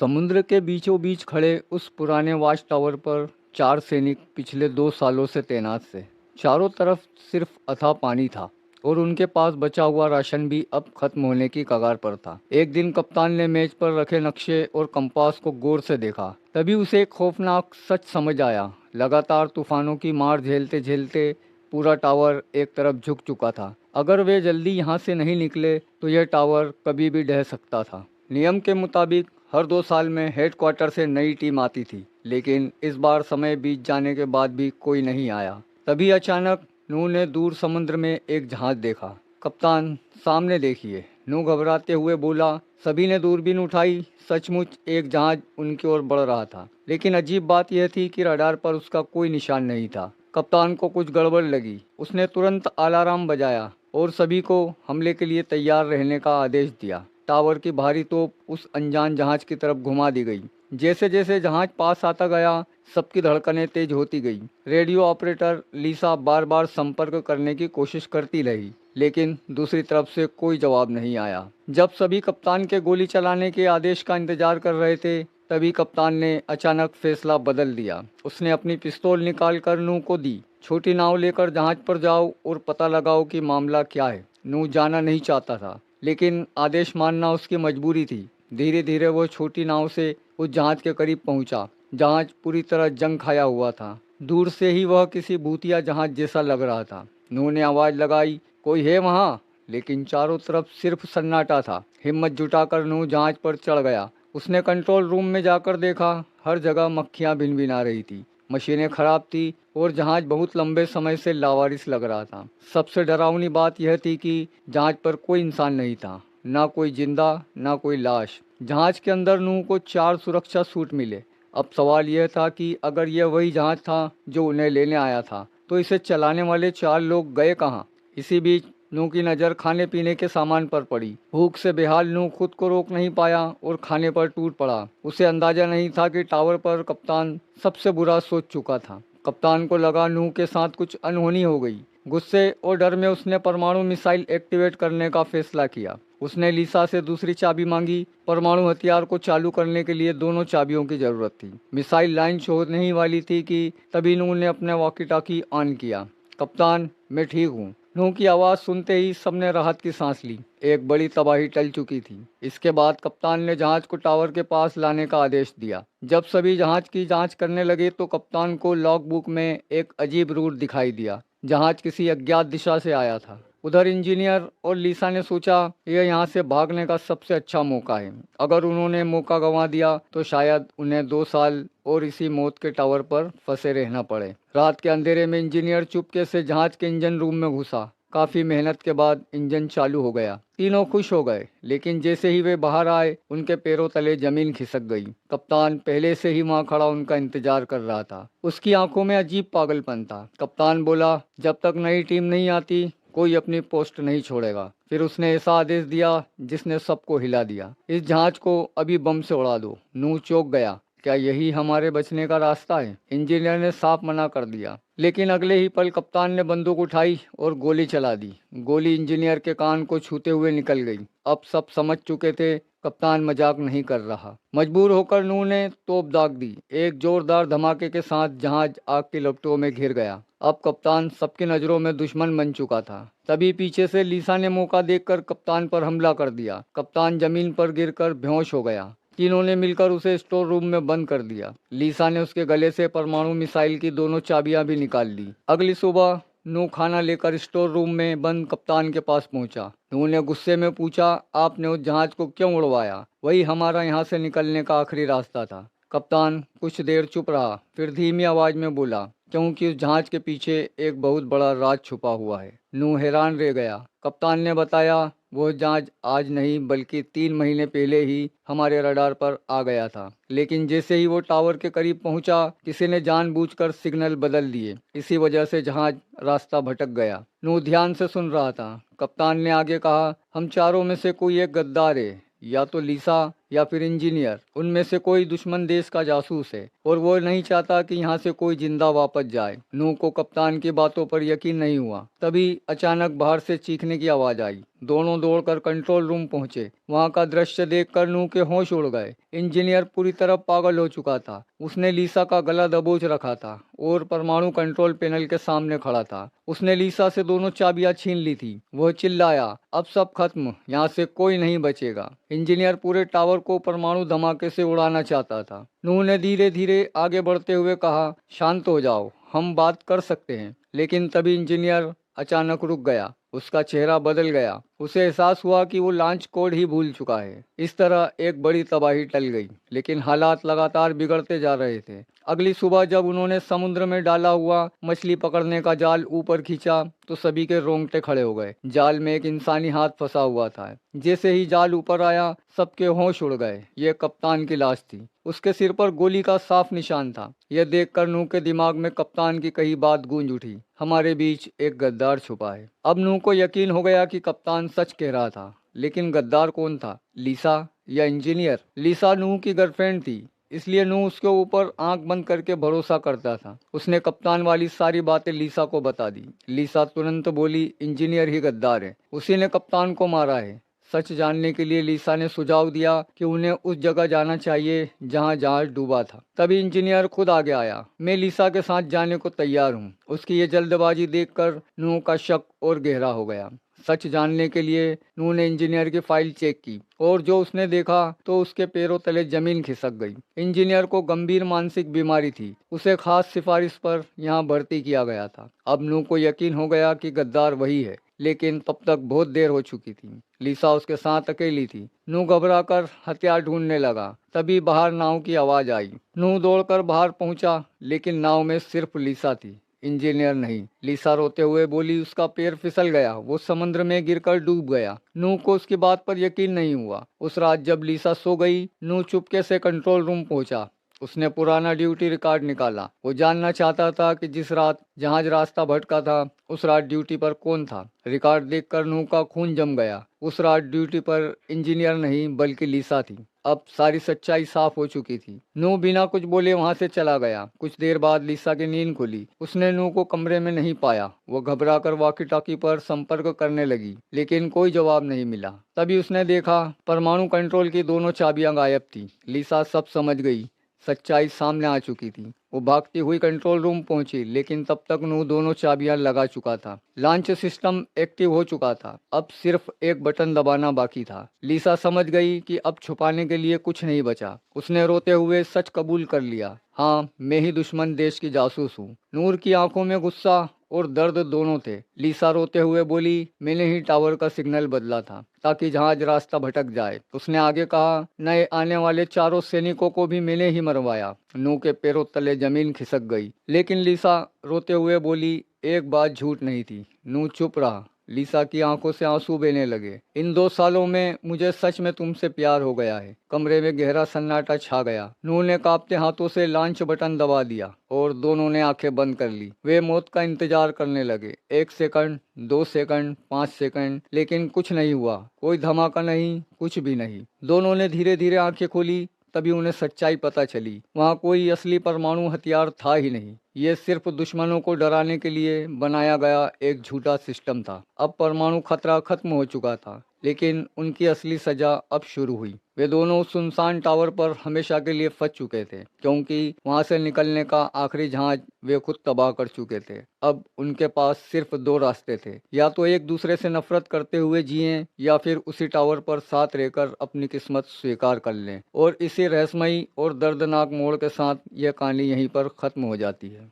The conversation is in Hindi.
समुद्र के बीचों बीच खड़े उस पुराने वॉच टावर पर चार सैनिक पिछले 2 सालों से तैनात थे। चारों तरफ सिर्फ अथाह पानी था और उनके पास बचा हुआ राशन भी अब खत्म होने की कगार पर था। एक दिन कप्तान ने मेज पर रखे नक्शे और कंपास को गौर से देखा। तभी उसे एक खौफनाक सच समझ आया। लगातार तूफानों की मार झेलते झेलते पूरा टावर एक तरफ झुक चुका था। अगर वे जल्दी यहाँ से नहीं निकले तो यह टावर कभी भी ढह सकता था। नियम के मुताबिक हर 2 साल में हेडक्वार्टर से नई टीम आती थी, लेकिन इस बार समय बीत जाने के बाद भी कोई नहीं आया। तभी अचानक नूह ने दूर समुद्र में एक जहाज देखा। कप्तान, सामने देखिए, नूह घबराते हुए बोला। सभी ने दूरबीन उठाई। सचमुच एक जहाज उनकी ओर बढ़ रहा था, लेकिन अजीब बात यह थी कि रडार पर उसका कोई निशान नहीं था। कप्तान को कुछ गड़बड़ लगी। उसने तुरंत अलार्म बजाया और सभी को हमले के लिए तैयार रहने का आदेश दिया। टावर की भारी तोप उस अनजान जहाज की तरफ घुमा दी गई। जैसे जैसे जहाज पास आता गया, सबकी धड़कनें तेज होती गई। रेडियो ऑपरेटर लीसा बार बार संपर्क करने की कोशिश करती रही, लेकिन दूसरी तरफ से कोई जवाब नहीं आया। जब सभी कप्तान के गोली चलाने के आदेश का इंतजार कर रहे थे, तभी कप्तान ने अचानक फैसला बदल दिया। उसने अपनी पिस्तौल निकाल कर नूह को दी। छोटी नाव लेकर जहाज पर जाओ और पता लगाओ कि मामला क्या है। नूह जाना नहीं चाहता था, लेकिन आदेश मानना उसकी मजबूरी थी। धीरे धीरे वो छोटी नाव से उस जहाज के करीब पहुंचा। जहाज पूरी तरह जंग खाया हुआ था। दूर से ही वह किसी भूतिया जहाज जैसा लग रहा था। नूह ने आवाज लगाई, कोई है वहाँ? लेकिन चारों तरफ सिर्फ सन्नाटा था। हिम्मत जुटाकर नूह जहाज पर चढ़ गया। उसने कंट्रोल रूम में जाकर देखा। हर जगह मक्खियां भिनभिना रही थी, मशीनें खराब थी और जहाज बहुत लंबे समय से लावारिस लग रहा था। सबसे डरावनी बात यह थी कि जहाज पर कोई इंसान नहीं था, ना कोई जिंदा, ना कोई लाश। जहाज के अंदर नूह को 4 सुरक्षा सूट मिले। अब सवाल यह था कि अगर यह वही जहाज था जो उन्हें लेने आया था, तो इसे चलाने वाले 4 लोग गए कहाँ? इसी बीच नूह की नज़र खाने पीने के सामान पर पड़ी। भूख से बेहाल नूह खुद को रोक नहीं पाया और खाने पर टूट पड़ा। उसे अंदाजा नहीं था कि टावर पर कप्तान सबसे बुरा सोच चुका था। कप्तान को लगा नूह के साथ कुछ अनहोनी हो गई। गुस्से और डर में उसने परमाणु मिसाइल एक्टिवेट करने का फैसला किया। उसने लीसा से दूसरी चाबी मांगी। परमाणु हथियार को चालू करने के लिए दोनों चाबियों की जरूरत थी। मिसाइल लाइन छोड़ने ही वाली थी कि तभी नूह ने अपने वॉकी टॉकी ऑन किया। कप्तान, मैं ठीक हूँ। नूह की आवाज़ सुनते ही सबने राहत की सांस ली। एक बड़ी तबाही टल चुकी थी। इसके बाद कप्तान ने जहाज को टावर के पास लाने का आदेश दिया। जब सभी जहाज की जांच करने लगे तो कप्तान को लॉग बुक में एक अजीब रूट दिखाई दिया। जहाज किसी अज्ञात दिशा से आया था। उधर इंजीनियर और लीसा ने सोचा यह यहाँ से भागने का सबसे अच्छा मौका है। अगर उन्होंने मौका गंवा दिया तो शायद उन्हें 2 साल और इसी मौत के टावर पर फंसे रहना पड़े। रात के अंधेरे में इंजीनियर चुपके से जहाज के इंजन रूम में घुसा। काफी मेहनत के बाद इंजन चालू हो गया। तीनों खुश हो गए, लेकिन जैसे ही वे बाहर आए उनके पैरों तले जमीन खिसक गई। कप्तान पहले से ही वहां खड़ा उनका इंतजार कर रहा था। उसकी आंखों में अजीब पागलपन था। कप्तान बोला, जब तक नई टीम नहीं आती कोई अपनी पोस्ट नहीं छोड़ेगा। फिर उसने ऐसा आदेश दिया जिसने सबको हिला दिया। इस जहाज को अभी बम से उड़ा दो। नूह चौंक गया। क्या यही हमारे बचने का रास्ता है? इंजीनियर ने साफ मना कर दिया, लेकिन अगले ही पल कप्तान ने बंदूक उठाई और गोली चला दी। गोली इंजीनियर के कान को छूते हुए निकल गई। अब सब समझ चुके थे कप्तान मजाक नहीं कर रहा। मजबूर होकर नूह ने तोप दाग दी। एक जोरदार धमाके के साथ जहाज आग की लपटों में घिर गया। अब कप्तान सबकी नजरों में दुश्मन बन चुका था। तभी पीछे से लीसा ने मौका देखकर कप्तान पर हमला कर दिया। कप्तान जमीन पर गिरकर बेहोश हो गया। तीनों ने मिलकर उसे स्टोर रूम में बंद कर दिया। लीसा ने उसके गले से परमाणु मिसाइल की दोनों चाबियां भी निकाल ली। अगली सुबह नूह खाना लेकर स्टोर रूम में बंद कप्तान के पास पहुंचा। नूह ने गुस्से में पूछा, आपने उस जहाज को क्यों उड़वाया? वही हमारा यहाँ से निकलने का आखिरी रास्ता था। कप्तान कुछ देर चुप रहा, फिर धीमी आवाज में बोला, क्योंकि उस जहाज के पीछे एक बहुत बड़ा राज छुपा हुआ है। नूह हैरान रह गया। कप्तान ने बताया, वो जहाज आज नहीं बल्कि 3 महीने पहले ही हमारे रडार पर आ गया था, लेकिन जैसे ही वो टावर के करीब पहुंचा किसी ने जानबूझकर सिग्नल बदल दिए। इसी वजह से जहाज रास्ता भटक गया। नूह ध्यान से सुन रहा था। कप्तान ने आगे कहा, हम चारों में से कोई एक गद्दार है, या तो लीसा या फिर इंजीनियर, उनमें से कोई दुश्मन देश का जासूस है और वो नहीं चाहता कि यहाँ से कोई जिंदा वापस जाए। नूह को कप्तान की बातों पर यकीन नहीं हुआ। तभी अचानक बाहर से चीखने की आवाज आई। दोनों दौड़कर कंट्रोल रूम पहुंचे। वहां का दृश्य देखकर नूह के होश उड़ गए। इंजीनियर पूरी तरह पागल हो चुका था। उसने लीसा का गला दबोच रखा था और परमाणु कंट्रोल पैनल के सामने खड़ा था। उसने लीसा से दोनों चाबियां छीन ली थी। वह चिल्लाया, अब सब खत्म, यहाँ से कोई नहीं बचेगा। इंजीनियर पूरे टावर को परमाणु धमाके से उड़ाना चाहता था। नूह ने धीरे धीरे आगे बढ़ते हुए कहा, शांत हो जाओ, हम बात कर सकते हैं। लेकिन तभी इंजीनियर अचानक रुक गया। उसका चेहरा बदल गया। उसे एहसास हुआ कि वो लॉन्च कोड ही भूल चुका है। इस तरह एक बड़ी तबाही टल गई, लेकिन हालात लगातार बिगड़ते जा रहे थे। अगली सुबह जब उन्होंने समुद्र में डाला हुआ मछली पकड़ने का जाल ऊपर खींचा तो सभी के रोंगटे खड़े हो गए। जाल में एक इंसानी हाथ फंसा हुआ था। जैसे ही जाल ऊपर आया, सबके होश उड़ गए। ये कप्तान की लाश थी। उसके सिर पर गोली का साफ निशान था। यह देखकर नूह के दिमाग में कप्तान की कही बात गूंज उठी, हमारे बीच एक गद्दार छुपा है। अब नूह को यकीन हो गया कि कप्तान सच कह रहा था। लेकिन गद्दार कौन था, लीसा या इंजीनियर? लीसा नूह की गर्लफ्रेंड थी, इसलिए नूह उसके ऊपर आंख बंद करके भरोसा करता था। उसने कप्तान वाली सारी बातें लीसा को बता दी। लीसा तुरंत बोली, इंजीनियर ही गद्दार है, उसी ने कप्तान को मारा है। सच जानने के लिए लीसा ने सुझाव दिया कि उन्हें उस जगह जाना चाहिए जहां जहाज डूबा था। तभी इंजीनियर खुद आगे आया। मैं लीसा के साथ जाने को तैयार हूँ। उसकी ये जल्दबाजी देखकर नूह का शक और गहरा हो गया। सच जानने के लिए नूह ने इंजीनियर की फाइल चेक की और जो उसने देखा तो उसके पैरों तले जमीन खिसक गई। इंजीनियर को गंभीर मानसिक बीमारी थी। उसे खास सिफारिश पर यहाँ भर्ती किया गया था। अब नूह को यकीन हो गया कि गद्दार वही है, लेकिन तब तक बहुत देर हो चुकी थी। लीसा उसके साथ अकेली थी। नूह घबराकर हथियार ढूंढने लगा। तभी बाहर नाव की आवाज आई। नूह दौड़कर बाहर पहुंचा, लेकिन नाव में सिर्फ लीसा थी, इंजीनियर नहीं। लीसा रोते हुए बोली, उसका पैर फिसल गया, वो समुद्र में गिरकर डूब गया। नूह को उसकी बात पर यकीन नहीं हुआ। उस रात जब लीसा सो गई, नूह चुपके से कंट्रोल रूम पहुंचा। उसने पुराना ड्यूटी रिकॉर्ड निकाला। वो जानना चाहता था कि जिस रात जहाज रास्ता भटका था, उस रात ड्यूटी पर कौन था। रिकॉर्ड देखकर नूह का खून जम गया। उस रात ड्यूटी पर इंजीनियर नहीं बल्कि लीसा थी। अब सारी सच्चाई साफ हो चुकी थी। नूह बिना कुछ बोले वहां से चला गया। कुछ देर बाद लीसा की नींद खुली। उसने नूह को कमरे में नहीं पाया। वो घबराकर वॉकी टॉकी पर संपर्क करने लगी, लेकिन कोई जवाब नहीं मिला। तभी उसने देखा परमाणु कंट्रोल की दोनों चाबियां गायब थी। लीसा सब समझ गई। सच्चाई सामने आ चुकी थी। वो भागती हुई कंट्रोल रूम पहुंची, लेकिन तब तक नूह दोनों चाबियां लगा चुका था। लॉन्च सिस्टम एक्टिव हो चुका था। अब सिर्फ एक बटन दबाना बाकी था। लीसा समझ गई कि अब छुपाने के लिए कुछ नहीं बचा। उसने रोते हुए सच कबूल कर लिया, हाँ, मैं ही दुश्मन देश की जासूस हूँ। नूर की आंखों में गुस्सा और दर्द दोनों थे। लीसा रोते हुए बोली, मैंने ही टावर का सिग्नल बदला था ताकि जहाज रास्ता भटक जाए। उसने आगे कहा, नए आने वाले चारों सैनिकों को भी मैंने ही मरवाया। नूह के पैरों तले जमीन खिसक गई। लेकिन लीसा रोते हुए बोली, एक बात झूठ नहीं थी। नूह चुप रहा। लीसा की आंखों से आंसू बहने लगे। इन 2 सालों में मुझे सच में तुमसे प्यार हो गया है। कमरे में गहरा सन्नाटा छा गया। नूह ने कांपते हाथों से लॉन्च बटन दबा दिया और दोनों ने आंखें बंद कर ली। वे मौत का इंतजार करने लगे। 1 सेकंड, 2 सेकंड, 5 सेकंड, लेकिन कुछ नहीं हुआ। कोई धमाका नहीं, कुछ भी नहीं। दोनों ने धीरे धीरे आंखें खोली। तभी उन्हें सच्चाई पता चली। वहाँ कोई असली परमाणु हथियार था ही नहीं। ये सिर्फ दुश्मनों को डराने के लिए बनाया गया एक झूठा सिस्टम था। अब परमाणु खतरा खत्म हो चुका था, लेकिन उनकी असली सजा अब शुरू हुई। वे दोनों उस सुनसान टावर पर हमेशा के लिए फंस चुके थे, क्योंकि वहां से निकलने का आखिरी जहाज वे खुद तबाह कर चुके थे। अब उनके पास सिर्फ 2 रास्ते थे, या तो एक दूसरे से नफरत करते हुए जिएं या फिर उसी टावर पर साथ रहकर अपनी किस्मत स्वीकार कर लें। और इसी रहस्यमयी और दर्दनाक मोड़ के साथ यह कहानी यहीं पर खत्म हो जाती है।